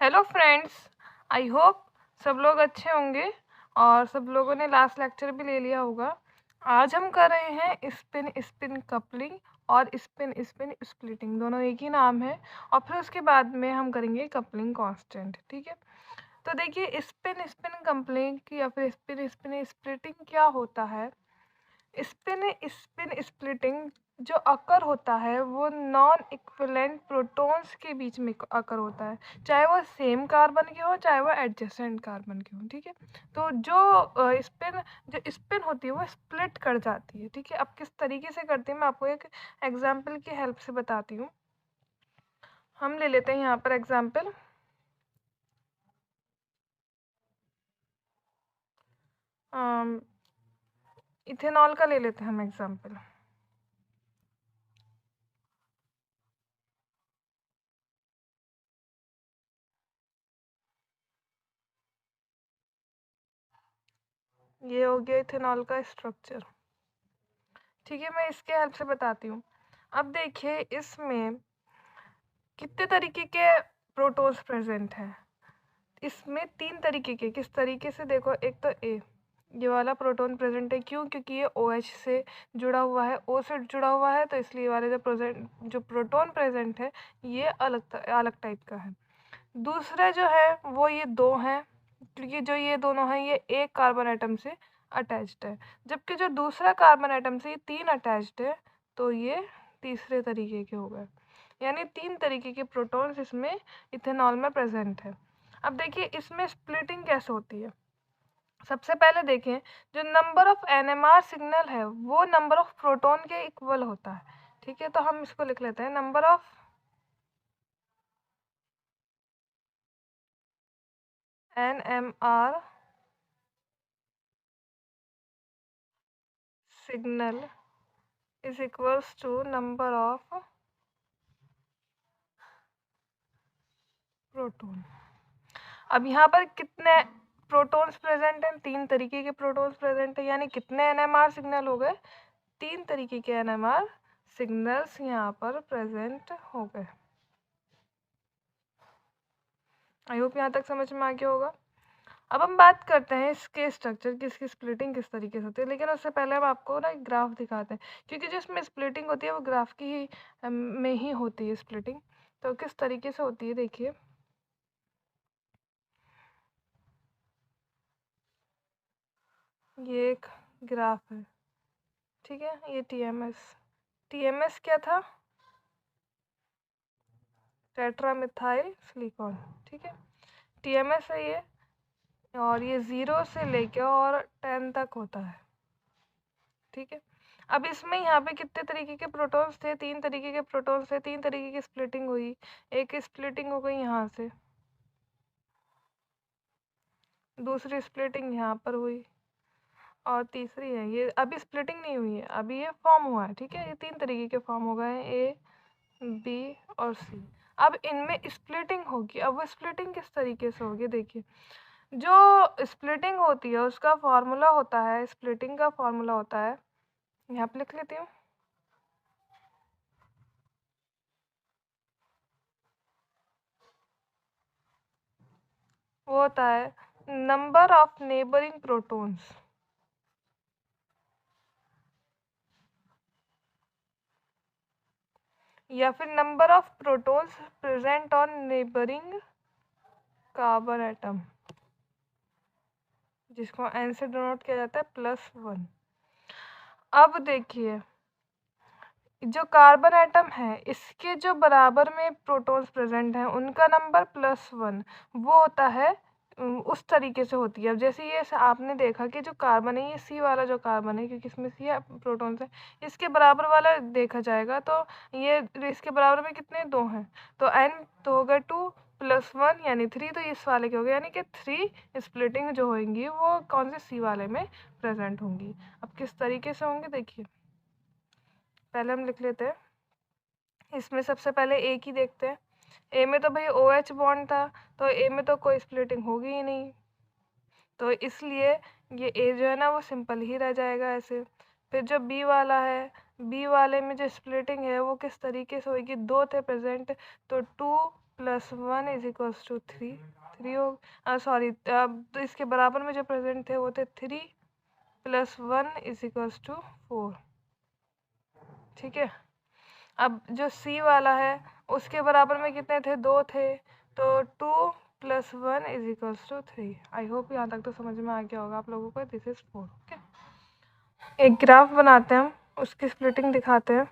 Hello friends, I hope सब लोग अच्छे होंगे और सब लोगों ने लास्ट लेक्चर भी ले लिया होगा। आज हम कर रहे हैं स्पिन स्पिन कपलिंग और स्पिन स्पिन स्प्लिटिंग, दोनों एक ही नाम है। और फिर उसके बाद में हम करेंगे कपलिंग कांस्टेंट। ठीक है, तो देखिए स्पिन स्पिन कपलिंग या फिर स्पिन स्पिन स्प्लिटिंग क्या होता है। स्पिन स्पिन स्प्लिटिंग जो अकर होता है वो नॉन इक्विवेलेंट प्रोटॉन्स के बीच में अकर होता है, चाहे वो सेम कार्बन के हो चाहे वो एडजेसेंट कार्बन के हो। ठीक है, तो जो स्पिन होती है वो स्प्लिट कर जाती है। ठीक है, अब किस तरीके से करती है मैं आपको एक एग्जांपल की हेल्प से बताती हूँ। हम ले लेते हैं यहाँ पर एग्जांपल, इथेनॉल का ले लेते हैं हम एग्जांपल। ये हो गया इथेनॉल का स्ट्रक्चर। ठीक है, मैं इसके हेल्प से बताती हूँ। अब देखिए इसमें कितने तरीके के प्रोटॉन्स प्रेजेंट हैं। इसमें तीन तरीके के, किस तरीके से देखो, एक तो ये वाला प्रोटॉन प्रेजेंट है। क्यों? क्योंकि ये OH से जुड़ा हुआ है, O से जुड़ा हुआ है, तो इसलिए वाले जो प्रोटॉन प्रेजेंट है ये अलग टाइप का है। दूसरा जो है वो ये दो हैं, क्योंकि जो ये दोनों हैं ये एक कार्बन एटम से अटैच्ड है, जबकि जो दूसरा कार्बन एटम से ये तीन अटैच्ड है, तो ये तीसरे तरीके के हो गए। यानी तीन तरीके के प्रोटॉन्स इसमें इथेनॉल में प्रेजेंट है। अब देखिए इसमें स्प्लिटिंग कैसे होती है। सबसे पहले देखें, जो नंबर ऑफ NMR सिग्नल है वो नंबर ऑफ प्रोटॉन के इक्वल होता है। ठीक है, तो हम इसको लिख लेते हैं, number of NMR signal is equals to number of proton. अब यहाँ पर कितने प्रोटॉन्स प्रेजेंट हैं? तीन तरीके के प्रोटॉन्स प्रेजेंट है, यानी कितने NMR सिग्नल हो गए? तीन तरीके के NMR सिग्नल्स यहाँ पर प्रेजेंट हो गए। आई होप यहाँ तक समझ में आ गया होगा। अब हम बात करते हैं इसके स्ट्रक्चर की, इसकी स्प्लिटिंग किस तरीके से होती है। लेकिन उससे पहले हम आपको ना एक ग्राफ दिखाते हैं, क्योंकि जिसमें स्प्लिटिंग होती है वो ग्राफ की ही में ही होती है स्प्लिटिंग। तो किस तरीके से होती है देखिए, ये एक ग्राफ है। ठीक है, ये TMS क्या था? टेट्रामिथाइल सिलिकॉन। ठीक है, TMS है ये, और ये 0 से लेके और 10 तक होता है। ठीक है, अब इसमें यहाँ पे कितने तरीके के प्रोटॉन्स थे? तीन तरीके के प्रोटॉन्स थे, तीन तरीके की स्प्लिटिंग हुई। एक स्प्लिटिंग हो गई यहाँ से, दूसरी स्प्लिटिंग यहाँ पर हुई, और तीसरी है ये अभी स्प्लिटिंग नहीं हुई है, अभी ये फॉर्म हुआ है। ठीक है, ये तीन तरीके के फॉर्म हो गए हैं, A, B और C। अब इनमें स्प्लिटिंग होगी। अब वो स्प्लिटिंग किस तरीके से होगी देखिए, जो स्प्लिटिंग होती है उसका फॉर्मूला होता है, स्प्लिटिंग का फॉर्मूला होता है, यहाँ पे लिख लेती हूँ, वो होता है नंबर ऑफ नेबरिंग प्रोटॉन्स, या फिर number of protons present on neighbouring carbon atom, जिसको N से डिनोट किया जाता है +1। अब देखिए जो कार्बन एटम है इसके जो बराबर में प्रोटॉन्स प्रेजेंट हैं उनका नंबर +1, वो होता है उस तरीके से होती है। अब जैसे ये आपने देखा कि जो कार्बन है, ये C वाला जो कार्बन है, क्योंकि इसमें C प्रोटॉन्स है, इसके बराबर वाला देखा जाएगा, तो ये इसके बराबर में कितने? 2 हैं, तो N तो होगा 2 +1 यानी 3, तो इस वाले के हो गए, यानी कि 3 स्प्लिटिंग जो होंगी वो कौन से C वाले में प्रेजेंट होंगी। अब किस तरीके से होंगे देखिए, पहले हम लिख लेते हैं, इसमें सबसे पहले ए की देखते हैं। ए में तो भाई OH बॉन्ड था, तो ए में तो कोई स्प्लिटिंग होगी ही नहीं, तो इसलिए ये ए जो है ना वो सिंपल ही रह जाएगा ऐसे। फिर जो बी वाला है, बी वाले में जो स्प्लिटिंग है वो किस तरीके से होगी? दो थे प्रेजेंट, तो 2 प्लस 1 इज इक्वल्स टू 3, 3 हो सॉरी तो इसके बराबर में जो प्रेजेंट थे वो थे 3 प्लस 1 इज इक्वल्स टू 4। ठीक है, अब जो सी वाला है उसके बराबर में कितने थे, 2 थे, तो 2 plus 1 is equals to 3। I hope यहाँ तक तो समझ में आ गया होगा आप लोगों को। This is 4। ओके, एक ग्राफ बनाते हैं हम, उसकी स्प्लिटिंग दिखाते हैं।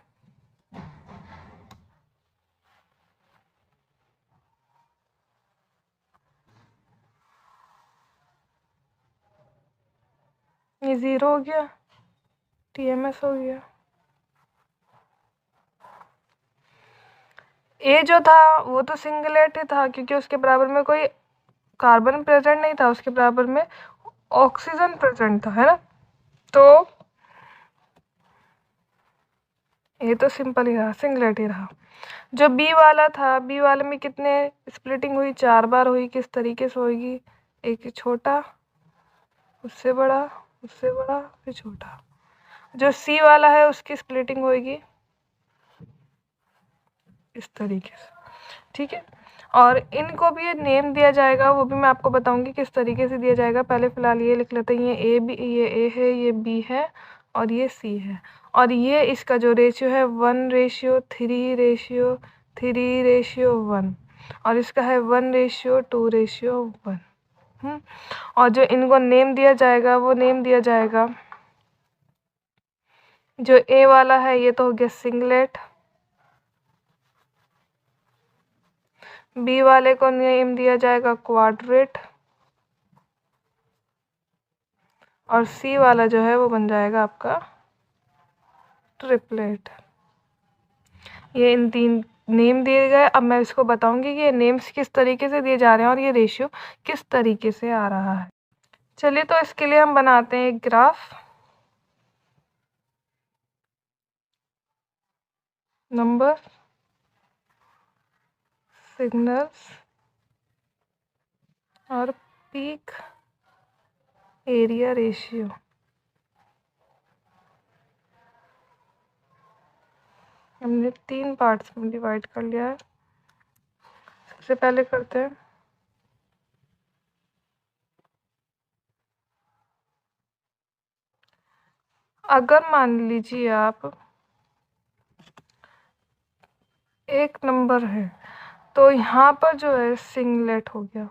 ये 0 हो गया, TMS हो गया। ए जो था वो तो सिंगलेट ही था क्योंकि उसके बराबर में कोई कार्बन प्रेजेंट नहीं था, उसके बराबर में ऑक्सीजन प्रेजेंट था, है ना। तो ये तो सिंपल ही रहा, सिंगलेट ही रहा। जो बी वाला था, बी वाले में कितने स्प्लिटिंग हुई, 4 बार हुई। किस तरीके से होगी, एक छोटा, उससे बड़ा, उससे बड़ा, फिर छोटा। जो सी वाला है उसकी स्प्लिटिंग होगी इस तरीके से। ठीक है, और इनको भी नेम दिया जाएगा, वो भी मैं आपको बताऊंगी किस तरीके से दिया जाएगा। पहले फिलहाल ये लिख लेते हैं, ये ए बी, ये ए है, ये बी है और ये सी है। और ये इसका जो रेशियो है 1:3:3:1 और इसका है 1:2:1। और जो इनको नेम दिया जाएगा वो नेम दिया जाएगा, जो ए वाला है ये तो हो गया सिंगलेट, बी वाले को नेम दिया जाएगा क्वाड्रेट और सी वाला जो है वो बन जाएगा आपका ट्रिपलेट। ये इन 3 नेम दिए गए। अब मैं इसको बताऊंगी कि ये नेम्स किस तरीके से दिए जा रहे हैं और ये रेशियो किस तरीके से आ रहा है। चलिए, तो इसके लिए हम बनाते हैं एक ग्राफ। नंबर, सिग्नल्स और पीक एरिया रेशियो। हमने 3 पार्ट्स में डिवाइड कर लिया है। सबसे पहले करते हैं अगर मान लीजिए आप एक नंबर है तो यहाँ पर जो है सिंगलेट हो गया,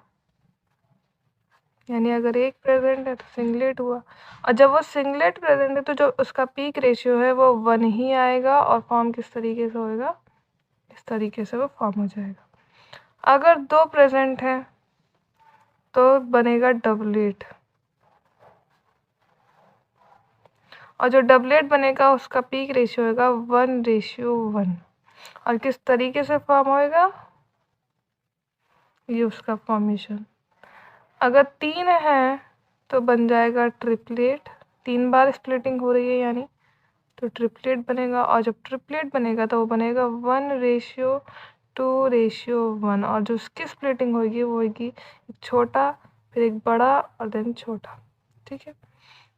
यानी अगर एक प्रेजेंट है तो सिंगलेट हुआ। और जब वो सिंगलेट प्रेजेंट है तो जो उसका पीक रेशियो है वो 1 ही आएगा और फॉर्म किस तरीके से होएगा, इस तरीके से वो फॉर्म हो जाएगा। अगर 2 प्रेजेंट है तो बनेगा डबलेट, और जो डबलेट बनेगा उसका पीक रेशियो होगा 1:1। और किस तरीके से फॉर्म होएगा, ये उसका फॉर्मेशन। अगर 3 है तो बन जाएगा ट्रिपलेट, 3 बार स्प्लिटिंग हो रही है यानी, तो ट्रिपलेट बनेगा। और जब ट्रिपलेट बनेगा तो वो बनेगा 1:2:1 और जो उसकी स्प्लिटिंग होगी वो होगी एक छोटा, फिर एक बड़ा और देन छोटा। ठीक है,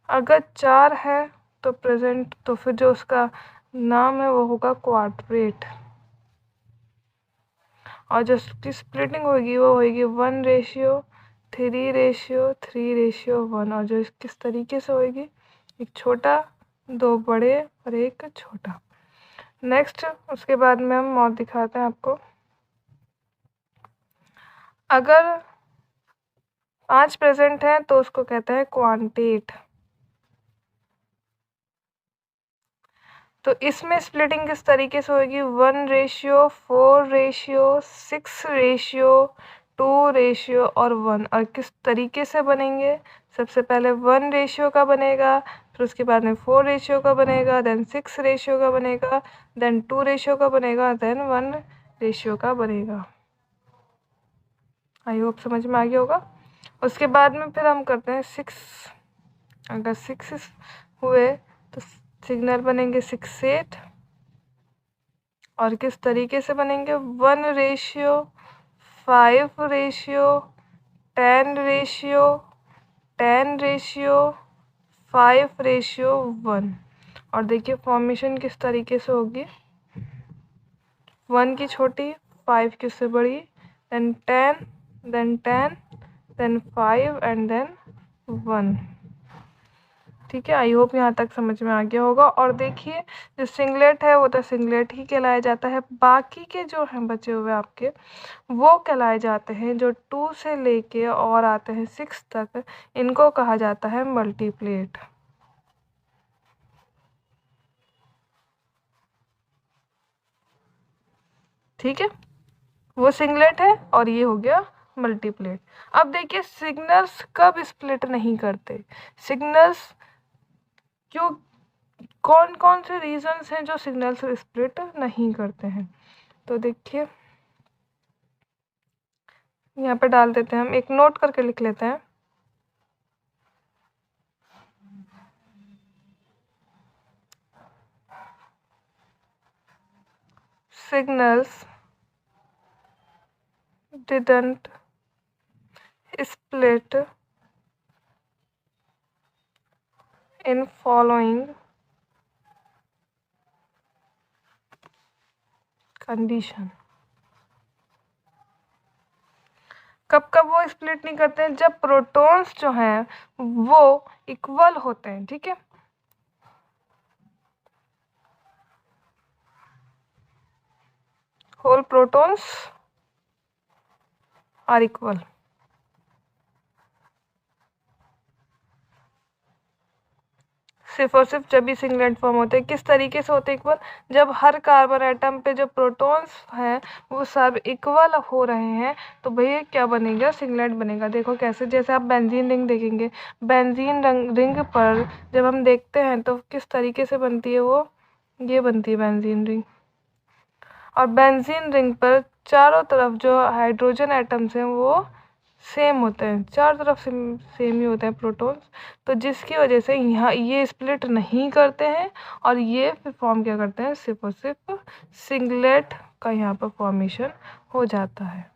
अगर 4 है तो प्रेजेंट, तो फिर जो उसका नाम है वो होगा क्वाड्रेट और जो उसकी स्प्लिटिंग होगी वो होगी 1:3:3:1 और जो किस तरीके से होगी, एक छोटा, 2 बड़े और एक छोटा। नेक्स्ट उसके बाद में हम और दिखाते हैं आपको। अगर 5 प्रेजेंट हैं तो उसको कहते हैं क्वांटेट। तो इसमें स्प्लिटिंग किस तरीके से होगी, 1:4:6:2 और 1। और किस तरीके से बनेंगे, सबसे पहले 1 रेशियो का बनेगा, फिर उसके बाद में 4 रेशियो का बनेगा, देन 6 रेशियो का बनेगा, देन 2 रेशियो का बनेगा, देन 1 रेशियो का बनेगा। आई होप समझ में आ गया होगा। उसके बाद में फिर हम करते हैं 6। अगर 6 हुए तो सिग्नल बनेंगे 6/8 और किस तरीके से बनेंगे, 1:5:10:10:5:1। और देखिए फॉर्मेशन किस तरीके से होगी, 1 की छोटी, 5 की उससे बड़ी, then 10, then 10, then 5 and then 1। ठीक है, आई होप यहाँ तक समझ में आ गया होगा। और देखिए जो सिंगलेट है वो तो सिंगलेट ही कहलाया जाता है, बाकी के जो हैं बचे हुए आपके वो कहलाए जाते हैं जो 2 से लेके और आते हैं 6 तक, इनको कहा जाता है मल्टीप्लेट। ठीक है, वो सिंगलेट है और ये हो गया मल्टीप्लेट। अब देखिए सिग्नल्स कब स्प्लिट नहीं करते, सिग्नल्स क्यों, कौन कौन से रीजंस हैं जो सिग्नल्स स्प्लिट नहीं करते हैं। तो देखिए यहाँ पे डाल देते हैं, हम एक नोट करके लिख लेते हैं। Signals didn't split in following condition। कब कब वो स्प्लिट नहीं करते हैं, जब प्रोटॉन्स जो हैं वो इक्वल होते हैं। ठीक है, होल प्रोटॉन्स आर इक्वल। सिर्फ और सिर्फ जब भी सिंगलेट फॉर्म होते हैं। किस तरीके से होते हैं इक्वल, जब हर कार्बन एटम पे जो प्रोटॉन्स हैं वो सब इक्वल हो रहे हैं, तो भैया क्या बनेगा, सिंगलेट बनेगा। देखो कैसे, जैसे आप बेंजीन रिंग देखेंगे, बेंजीन रिंग पर जब हम देखते हैं तो किस तरीके से बनती है, वो ये बनती है बेंजीन रिंग। और बेंजीन रिंग पर चारों तरफ जो हाइड्रोजन एटम्स हैं वो सेम होते हैं, चारों तरफ सेम ही होते हैं प्रोटॉन्स, तो जिसकी वजह से यहाँ ये स्प्लिट नहीं करते हैं और ये फिर फॉर्म क्या करते हैं, सिर्फ और सिर्फ सिंगलेट का यहाँ पर फॉर्मेशन हो जाता है।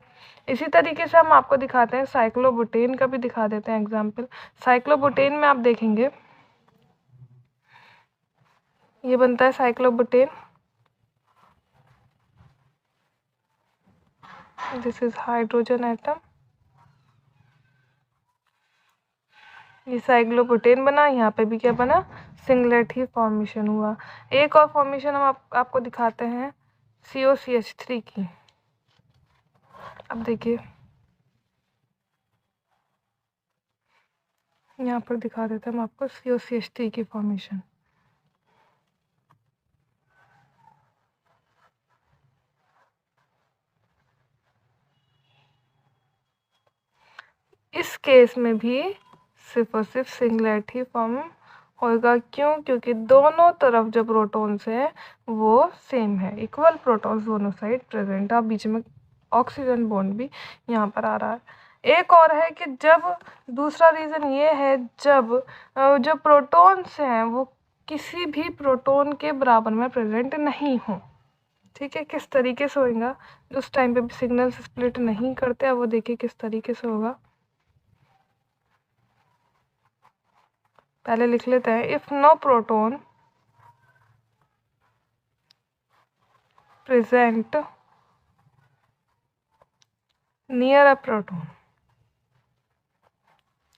इसी तरीके से हम आपको दिखाते हैं साइक्लोबुटेन का भी दिखा देते हैं एग्जाम्पल। साइक्लोबुटेन में आप देखेंगे ये बनता है साइक्लोबुटेन, दिस इज हाइड्रोजन एटम, ये साइक्लोबुटेन बना, यहाँ पे भी क्या बना, सिंगलेट ही फॉर्मेशन हुआ। एक और फॉर्मेशन हम आपको दिखाते हैं COCH3 की। अब देखिए यहाँ पर दिखा देते हैं हम आपको COCH3 की फॉर्मेशन। इस केस में भी सिर्फ और सिर्फ सिंगलेट ही फॉर्म होगा। क्यों, क्योंकि दोनों तरफ जो प्रोटॉन्स हैं वो सेम है, इक्वल प्रोटॉन्स दोनों साइड प्रेजेंट है, बीच में ऑक्सीजन बॉन्ड भी यहाँ पर आ रहा है। एक और है कि जब, दूसरा रीज़न ये है जब जो प्रोटॉन्स हैं वो किसी भी प्रोटॉन के बराबर में प्रेजेंट नहीं हो। ठीक है, किस तरीके से होगा, उस टाइम पे भी सिग्नल स्प्लिट नहीं करते, अब वो देखिए किस तरीके से होगा। पहले लिख लेते हैं, if no proton present near a proton,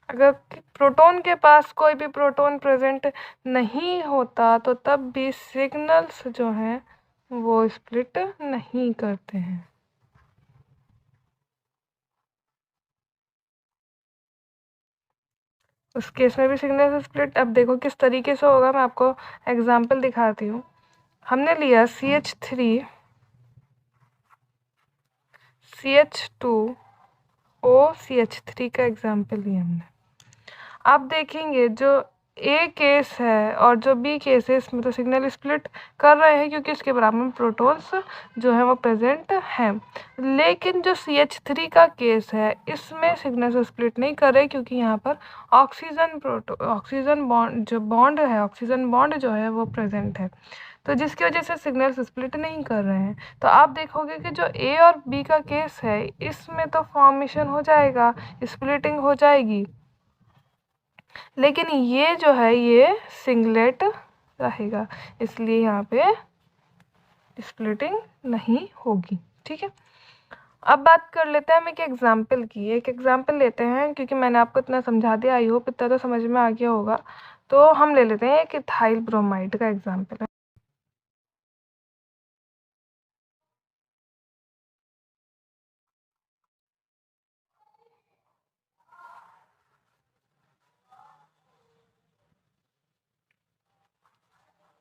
अगर प्रोटॉन के पास कोई भी प्रोटॉन प्रेजेंट नहीं होता तो तब भी सिग्नल्स जो हैं वो स्प्लिट नहीं करते हैं। उस केस में भी सिग्नल स्प्लिट, अब देखो किस तरीके से होगा, मैं आपको एग्जांपल दिखाती हूँ। हमने लिया CH3 CH2OCH3 का एग्जांपल लिया हमने। आप देखेंगे जो ए केस है और जो बी केस है इसमें तो सिग्नल स्प्लिट कर रहे हैं क्योंकि इसके बराबर में प्रोटॉन्स जो है वो प्रेजेंट हैं। लेकिन जो CH3 का केस है इसमें सिग्नल स्प्लिट नहीं कर रहे क्योंकि यहाँ पर ऑक्सीजन बॉन्ड जो है वो प्रेजेंट है, तो जिसकी वजह से सिग्नल स्प्लिट नहीं कर रहे हैं। तो आप देखोगे कि जो ए और बी का केस है इसमें तो फॉर्मेशन हो जाएगा, स्प्लिटिंग हो जाएगी, लेकिन ये जो है ये सिंगलेट रहेगा, इसलिए यहाँ पे स्प्लिटिंग नहीं होगी। ठीक है, अब बात कर लेते हैं हम एक एग्जाम्पल की। एक एग्जाम्पल लेते हैं, क्योंकि मैंने आपको इतना समझा दिया, आई होप इतना तो समझ में आ गया होगा। तो हम ले लेते हैं एक इथाइल ब्रोमाइड का एग्जाम्पल है।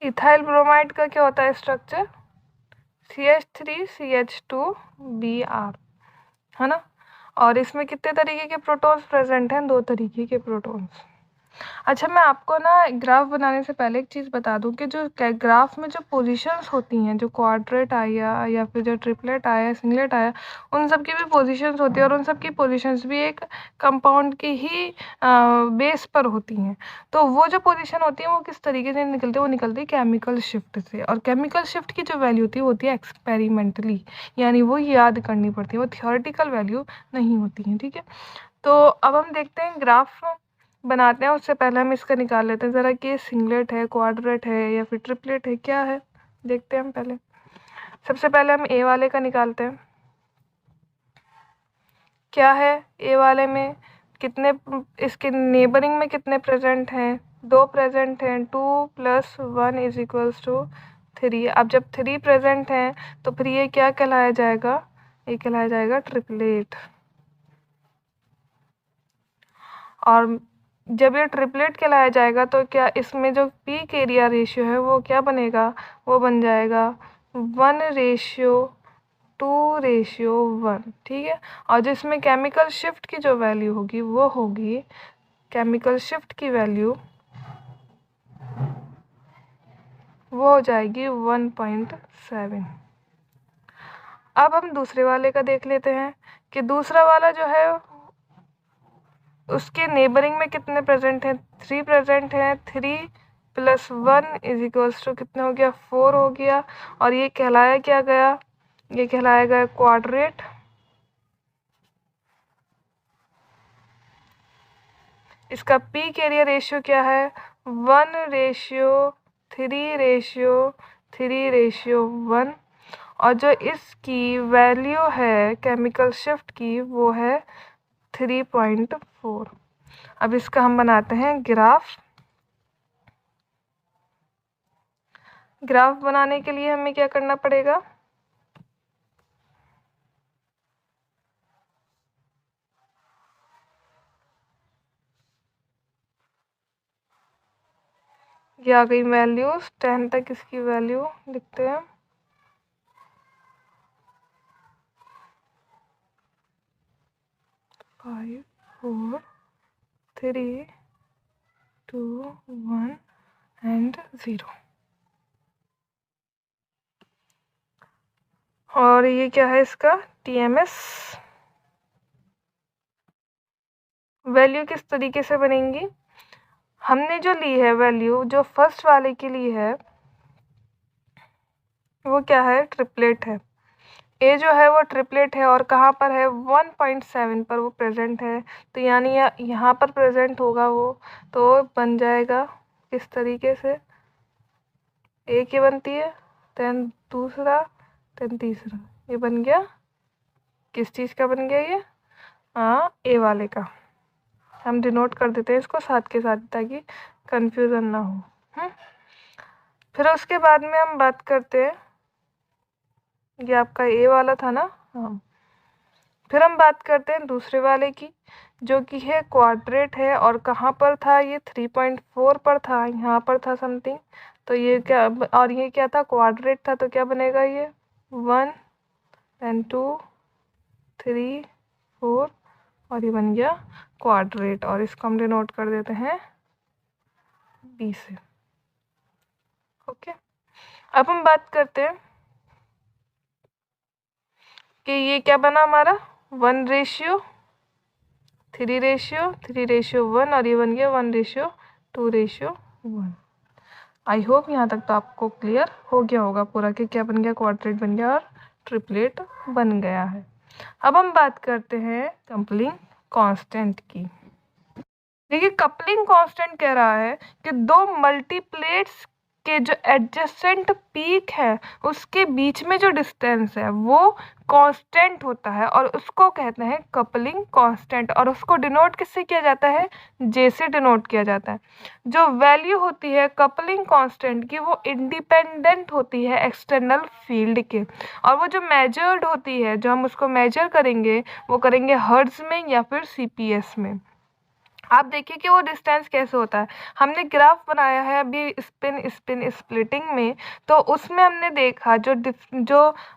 इथाइल ब्रोमाइड का क्या होता है स्ट्रक्चर? CH3CH2Br, है ना। और इसमें कितने तरीके के प्रोटॉन्स प्रेजेंट हैं? 2 तरीके के प्रोटॉन्स। अच्छा, मैं आपको ना ग्राफ बनाने से पहले एक चीज़ बता दूं कि जो ग्राफ में जो पोजीशंस होती हैं, जो क्वाड्रेट आया या फिर जो ट्रिपलेट आया, सिंगलेट आया, उन सब की भी पोजीशंस होती है, और उन सब की पोजीशंस भी एक कंपाउंड की ही बेस पर होती हैं। तो वो जो पोजीशन होती है वो किस तरीके से निकलती है? वो निकलती है केमिकल शिफ्ट से। और केमिकल शिफ्ट की जो वैल्यू होती है वो होती है एक्सपेरिमेंटली, यानी वो याद करनी पड़ती है, वो थियोरेटिकल वैल्यू नहीं होती है। ठीक है, तो अब हम देखते हैं ग्राफ बनाते हैं। उससे पहले हम इसका निकाल लेते हैं ज़रा कि ये सिंगलेट है, क्वाड्रेट है या फिर ट्रिपलेट है, क्या है देखते हैं हम पहले। सबसे पहले हम ए वाले का निकालते हैं। क्या है ए वाले में? कितने इसके नेबरिंग में कितने प्रेजेंट हैं? 2 प्रेजेंट हैं। 2 + 1 = 3। अब जब 3 प्रेजेंट हैं तो फिर ये क्या कहलाया जाएगा? ये कहलाया जाएगा ट्रिपलेट। और जब ये ट्रिपलेट कहलाया जाएगा तो क्या इसमें जो पीक एरिया रेशियो है वो क्या बनेगा? वो बन जाएगा 1:2:1। ठीक है, और जिसमें केमिकल शिफ्ट की जो वैल्यू होगी वो होगी, केमिकल शिफ्ट की वैल्यू वो हो जाएगी 1.7। अब हम दूसरे वाले का देख लेते हैं कि दूसरा वाला जो है उसके नेबरिंग में कितने प्रेजेंट हैं? 3 प्रेजेंट हैं। 3 + 1 = कितने हो गया? 4 हो गया। और ये कहलाया क्या गया? ये कहलाया गया क्वाड्रेट। इसका पीक एरिया रेशियो क्या है? 1:3:3:1। और जो इसकी वैल्यू है केमिकल शिफ्ट की वो है 3.4। अब इसका हम बनाते हैं ग्राफ। ग्राफ बनाने के लिए हमें क्या करना पड़ेगा? ये आ गई वैल्यूज 10 तक। इसकी वैल्यू लिखते हैं। Five, 4, 3, 2, 1 and 0। और ये क्या है इसका? TMS। वैल्यू किस तरीके से बनेंगी? हमने जो ली है वैल्यू, जो फर्स्ट वाले की ली है वो क्या है? ट्रिपलेट है। ए जो है वो ट्रिपलेट है और कहाँ पर है? 1.7 पर वो प्रेजेंट है। तो यानी यहाँ पर प्रेजेंट होगा वो, तो बन जाएगा किस तरीके से? ए की बनती है, देन दूसरा, देन तीसरा। ये बन गया किस चीज़ का बन गया ये? हाँ, ए वाले का। हम डिनोट कर देते हैं इसको साथ के साथ ताकि कंफ्यूजन ना हो। फिर उसके बाद में हम बात करते हैं, ये आपका ए वाला था ना। हाँ, फिर हम बात करते हैं दूसरे वाले की, जो कि है क्वाड्रेट है। और कहाँ पर था ये? 3.4 पर था, यहाँ पर था समथिंग। तो ये क्या, और ये क्या था? क्वाड्रेट था। तो क्या बनेगा ये? 1 एंड 2 3 4, और ये बन गया क्वाड्रेट। और इसको हम डिनोट कर देते हैं बी से। ओके, अब हम बात करते हैं कि ये क्या बना हमारा? 1:3:3:1, और ये बन गया 1:2:1। आई होप यहाँ तक तो आपको क्लियर हो गया होगा पूरा कि क्या बन गया? क्वाड्रेट बन गया और ट्रिपलेट बन गया है। अब हम बात करते हैं कपलिंग कांस्टेंट की। देखिए, कपलिंग कांस्टेंट कह रहा है कि 2 मल्टीप्लेट्स के जो एडजेसेंट पीक है उसके बीच में जो डिस्टेंस है वो कांस्टेंट होता है और उसको कहते हैं कपलिंग कांस्टेंट, और उसको डिनोट किससे किया जाता है? जे से डिनोट किया जाता है। जो वैल्यू होती है कपलिंग कांस्टेंट की वो इंडिपेंडेंट होती है एक्सटर्नल फील्ड के, और वो जो मेजर्ड होती है, जो हम उसको मेजर करेंगे वो करेंगे हर्ट्ज में या फिर सीपीएस में। आप देखिए कि वो डिस्टेंस कैसे होता है। हमने ग्राफ बनाया है अभी स्पिन स्पिन स्प्लिटिंग में, तो उसमें हमने देखा जो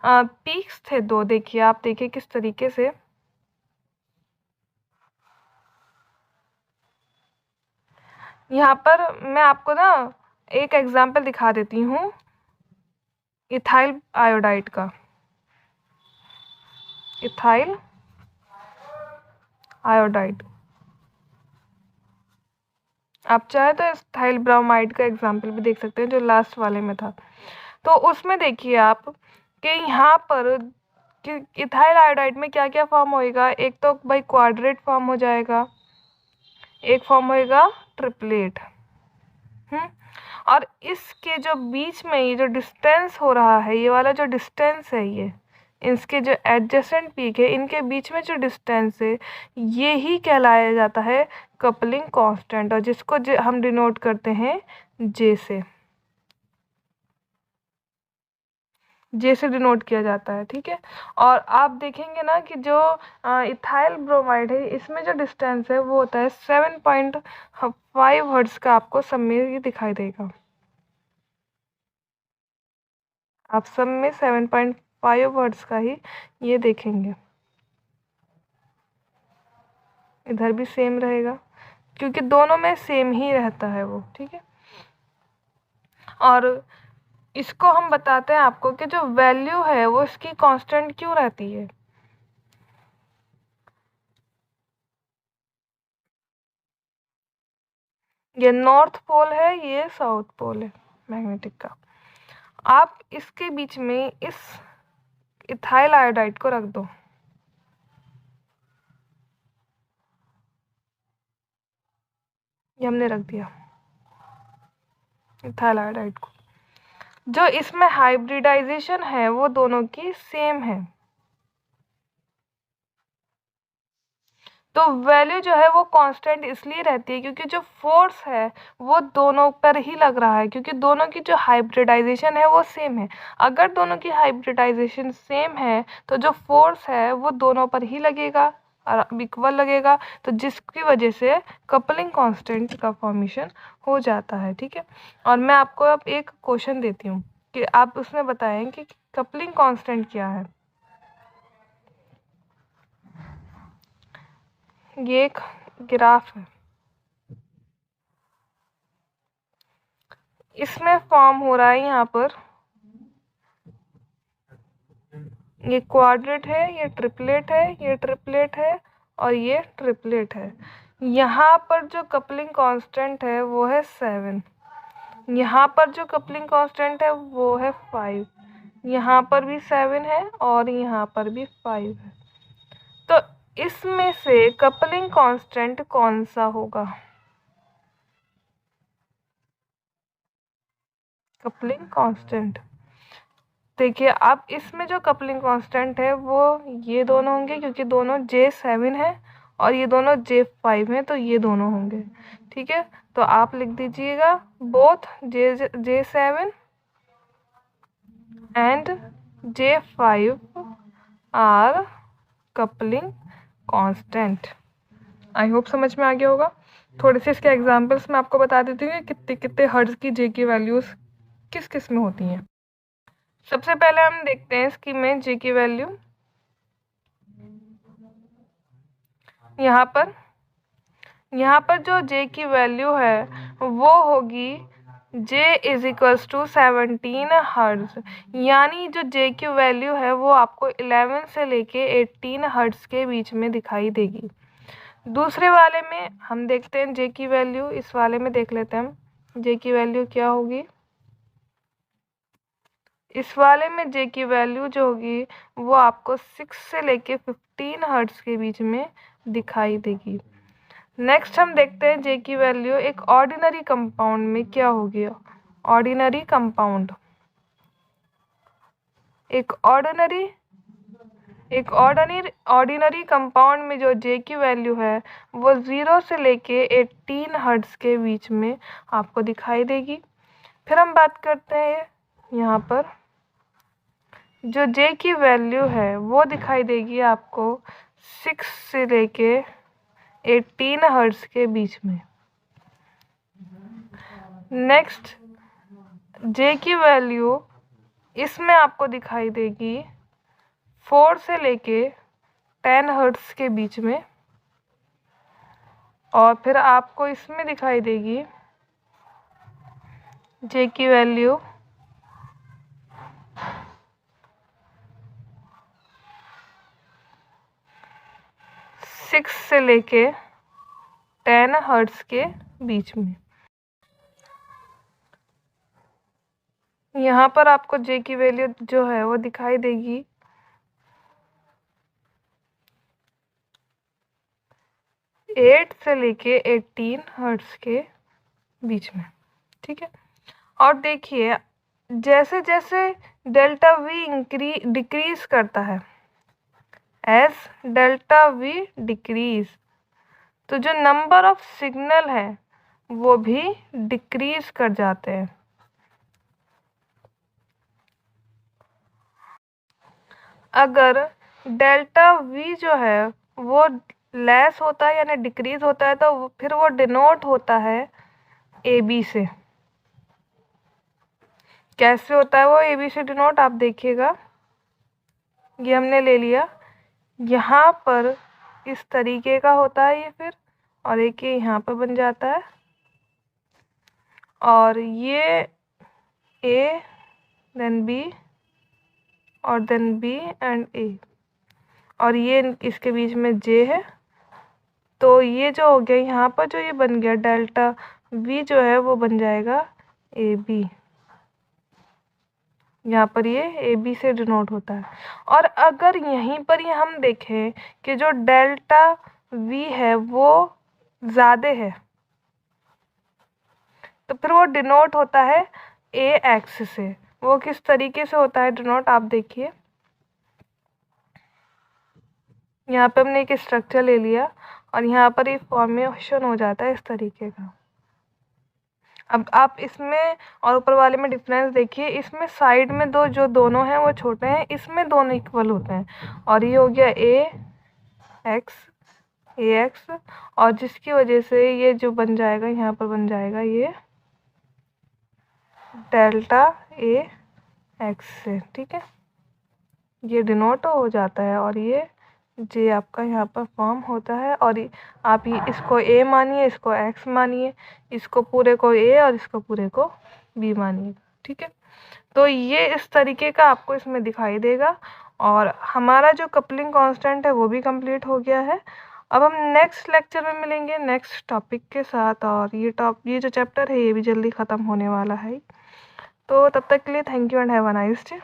पीक्स थे दो, देखिए आप देखिए किस तरीके से। यहाँ पर मैं आपको ना एक एग्जांपल दिखा देती हूँ इथाइल आयोडाइड का। इथाइल आयोडाइड, आप चाहे तो इथाइल ब्रोमाइड का एग्जांपल भी देख सकते हैं जो लास्ट वाले में था। तो उसमें देखिए आप कि यहाँ पर कि इथाइल आयोडाइड में क्या क्या फॉर्म होएगा। एक तो भाई क्वाड्रेट फॉर्म हो जाएगा, एक फॉर्म होएगा ट्रिपलेट। और इसके जो बीच में ये जो डिस्टेंस हो रहा है, ये वाला जो डिस्टेंस है, ये इसके जो एडजेसेंट पीक है इनके बीच में जो डिस्टेंस है ये ही कहलाया जाता है कपलिंग कांस्टेंट, और जिसको हम डिनोट करते हैं जे से, जे से डिनोट किया जाता है। ठीक है, और आप देखेंगे ना कि जो इथाइल ब्रोमाइड है इसमें जो डिस्टेंस है वो होता है 7.5 हर्ट्ज का, आपको सब में ये दिखाई देगा। आप सब में 7.5 हर्ट्ज का ही ये देखेंगे। इधर भी सेम रहेगा क्योंकि दोनों में सेम ही रहता है वो। ठीक है, और इसको हम बताते हैं आपको कि जो वैल्यू है वो इसकी कांस्टेंट क्यों रहती है। ये नॉर्थ पोल है, ये साउथ पोल है मैग्नेटिक का। आप इसके बीच में इस इथाइल आयोडाइड को रख दो, ये हमने रख दिया इथाइल आयोडाइड को। जो इसमें हाइब्रिडाइजेशन है वो दोनों की सेम है, तो वैल्यू जो है वो कांस्टेंट इसलिए रहती है क्योंकि जो फोर्स है वो दोनों पर ही लग रहा है, क्योंकि दोनों की जो हाइब्रिडाइजेशन है वो सेम है। अगर दोनों की हाइब्रिडाइजेशन सेम है तो जो फोर्स है वो दोनों पर ही लगेगा और इक्वल लगेगा, तो जिसकी वजह से कपलिंग कांस्टेंट का फॉर्मेशन हो जाता है। ठीक है, और मैं आपको अब एक क्वेश्चन देती हूँ कि आप उसमें बताएं कि कपलिंग कांस्टेंट क्या है। ये एक ग्राफ है, इसमें फॉर्म हो रहा है यहाँ पर ये क्वाड्रेट है, ये ट्रिपलेट है, ये ट्रिपलेट है और ये ट्रिपलेट है। यहाँ पर जो कपलिंग कांस्टेंट है वो है 7, यहाँ पर जो कपलिंग कांस्टेंट है वो है 5, यहाँ पर भी 7 है और यहाँ पर भी 5 है। तो इसमें से कपलिंग कांस्टेंट कौन सा होगा? कपलिंग कांस्टेंट देखिए, अब इसमें जो कपलिंग कांस्टेंट है वो ये दोनों होंगे क्योंकि दोनों J7 है और ये दोनों J5 हैं, तो ये दोनों होंगे। ठीक है, तो आप लिख दीजिएगा both J7 and J5 are coupling constant. I hope समझ में आ गया होगा। थोड़े से इसके एग्जांपल्स मैं आपको बता देती हूँ कि कितने कितने हर्ट्ज की J की वैल्यूज किस किस में होती हैं। सबसे पहले हम देखते हैं इसकी में J की वैल्यू। यहाँ पर जो J की वैल्यू है वो होगी J is equals to 17 hertz, यानी जो J की वैल्यू है वो आपको 11 से लेके 18 हर्ट्ज के बीच में दिखाई देगी। दूसरे वाले में हम देखते हैं J की वैल्यू, इस वाले में देख लेते हैं हम J की वैल्यू क्या होगी। इस वाले में J की वैल्यू जो होगी वो आपको 6 से लेके 15 हर्ट्ज के बीच में दिखाई देगी। नेक्स्ट हम देखते हैं J की वैल्यू एक ऑर्डिनरी कंपाउंड में क्या होगी। ऑर्डिनरी कंपाउंड, एक ऑर्डिनरी एक ऑर्डिनरी कंपाउंड में जो जे की वैल्यू है वो 0 से लेके 18 हर्ट्ज के बीच में आपको दिखाई देगी। फिर हम बात करते हैं यहाँ पर जो जे की वैल्यू है वो दिखाई देगी आपको 6 से लेके 18 हर्ट्ज के बीच में। नेक्स्ट जे की वैल्यू इसमें आपको दिखाई देगी 4 से लेके 10 हर्ट्ज के बीच में, और फिर आपको इसमें दिखाई देगी जे की वैल्यू 6 से लेके 10 हर्ट्ज के बीच में। यहाँ पर आपको जे की वैल्यू जो है वो दिखाई देगी 8 से लेके 18 हर्ट्ज के बीच में। ठीक है, और देखिए जैसे जैसे डेल्टा वी डिक्रीज करता है, एज डेल्टा वी डिक्रीज, तो जो नंबर ऑफ सिग्नल है वो भी डिक्रीज कर जाते हैं। अगर डेल्टा वी जो है वो लेस होता है यानी डिक्रीज होता है तो फिर वो डिनोट होता है ए बी से। कैसे होता है वो ए बी से डिनोट, आप देखिएगा, ये हमने ले लिया, यहाँ पर इस तरीके का होता है ये, फिर और एक ये यहाँ पर बन जाता है, और ये ए देन बी और देन बी एंड ए, और ये इसके बीच में जे है। तो ये जो हो गया यहाँ पर जो ये बन गया डेल्टा वी जो है वो बन जाएगा ए बी, यहाँ पर ये ए बी से डिनोट होता है। और अगर यहीं पर ये हम देखें कि जो डेल्टा वी है वो ज़्यादा है तो फिर वो डिनोट होता है ए एक्स से। वो किस तरीके से होता है डिनोट, आप देखिए, यहाँ पे हमने एक स्ट्रक्चर ले लिया और यहाँ पर ये फॉर्मेशन हो जाता है इस तरीके का। अब आप इसमें और ऊपर वाले में डिफरेंस देखिए, इसमें साइड में जो दोनों हैं वो छोटे हैं, इसमें दोनों इक्वल होते हैं, और ये हो गया ए एक्स, और जिसकी वजह से ये जो बन जाएगा यहाँ पर बन जाएगा ये डेल्टा ए एक्स से। ठीक है, ये डिनोट हो जाता है और ये जे आपका यहाँ पर फॉर्म होता है, और आप ये इसको ए मानिए, इसको एक्स मानिए, इसको पूरे को ए और इसको पूरे को बी मानिए। ठीक है, तो ये इस तरीके का आपको इसमें दिखाई देगा, और हमारा जो कपलिंग कांस्टेंट है वो भी कंप्लीट हो गया है। अब हम नेक्स्ट लेक्चर में मिलेंगे नेक्स्ट टॉपिक के साथ, और ये जो चैप्टर है ये भी जल्दी ख़त्म होने वाला है। तो तब तक के लिए thank you and have a nice day.